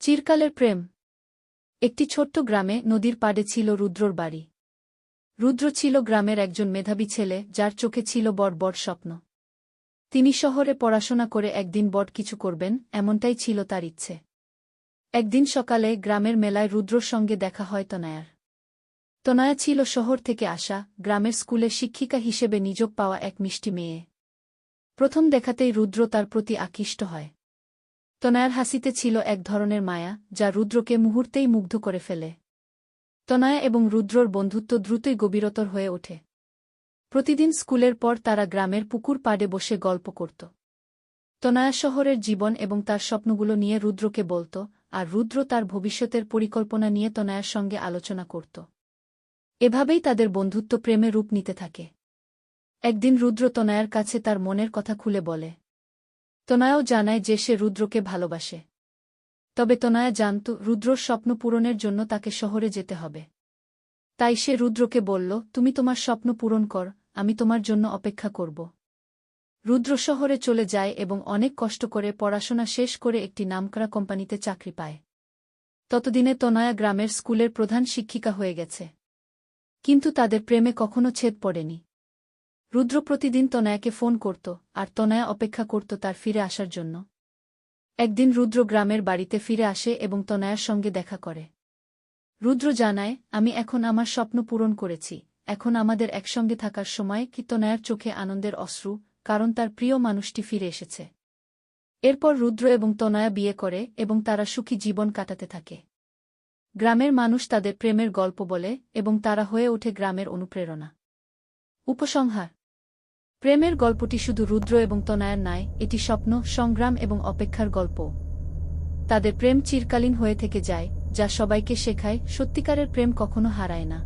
চিরকালের প্রেম। একটি ছোট্ট গ্রামে নদীর পাড়ে ছিল রুদ্রর বাড়ি। রুদ্র ছিল গ্রামের একজন মেধাবী ছেলে, যার চোখে ছিল বড় বড় স্বপ্ন। তিনি শহরে পড়াশোনা করে একদিন বড় কিছু করবেন, এমনটাই ছিল তার ইচ্ছে। একদিন সকালে গ্রামের মেলায় রুদ্রর সঙ্গে দেখা হয় তনয়ার। তনয়া ছিল শহর থেকে আসা, গ্রামের স্কুলে শিক্ষিকা হিসেবে নিযোগ পাওয়া এক মিষ্টি মেয়ে। প্রথম দেখাতেই রুদ্র তার প্রতি আকৃষ্ট হয়। তনয়ার হাসিতে ছিল এক ধরনের মায়া, যা রুদ্রকে মুহূর্তেই মুগ্ধ করে ফেলে। তনয়া এবং রুদ্রর বন্ধুত্ব দ্রুতই গভীরতর হয়ে ওঠে। প্রতিদিন স্কুলের পর তারা গ্রামের পুকুর পাড়ে বসে গল্প করত। তনয়া শহরের জীবন এবং তার স্বপ্নগুলো নিয়ে রুদ্রকে বলত, আর রুদ্র তার ভবিষ্যতের পরিকল্পনা নিয়ে তনয়ার সঙ্গে আলোচনা করত। এভাবেই তাদের বন্ধুত্ব প্রেমে রূপ নিতে থাকে। একদিন রুদ্র তনয়ার কাছে তার মনের কথা খুলে বলে। তনয়াও জানায় যে সে রুদ্রকে ভালোবাসে। তবে তনয়া জানত রুদ্রর স্বপ্ন পূরণের জন্য তাকে শহরে যেতে হবে। তাই সে রুদ্রকে বলল, তুমি তোমার স্বপ্ন পূরণ কর, আমি তোমার জন্য অপেক্ষা করব। রুদ্র শহরে চলে যায় এবং অনেক কষ্ট করে পড়াশোনা শেষ করে একটি নামকরা কোম্পানিতে চাকরি পায়। ততদিনে তনয়া গ্রামের স্কুলের প্রধান শিক্ষিকা হয়ে গেছে। কিন্তু তাদের প্রেমে কখনো ছেদ পড়েনি। রুদ্র প্রতিদিন তনয়াকে ফোন করত, আর তনয়া অপেক্ষা করত তার ফিরে আসার জন্য। একদিন রুদ্র গ্রামের বাড়িতে ফিরে আসে এবং তনয়ার সঙ্গে দেখা করে। রুদ্র জানায়, আমি এখন আমার স্বপ্ন পূরণ করেছি, এখন আমাদের একসঙ্গে থাকার সময়। কি তনয়ার চোখে আনন্দের অশ্রু, কারণ তার প্রিয় মানুষটি ফিরে এসেছে। এরপর রুদ্র এবং তনয়া বিয়ে করে এবং তারা সুখী জীবন কাটাতে থাকে। গ্রামের মানুষ তাদের প্রেমের গল্প বলে এবং তারা হয়ে ওঠে গ্রামের অনুপ্রেরণা। উপসংহার: প্রেমের গল্পটি শুধু রুদ্র এবং তনয়ার নয়, এটি স্বপ্ন, সংগ্রাম এবং অপেক্ষার গল্প। তাদের প্রেম চিরকালীন হয়ে থেকে যায়, যা সবাইকে শেখায়, সত্যিকারের প্রেম কখনো হারায় না।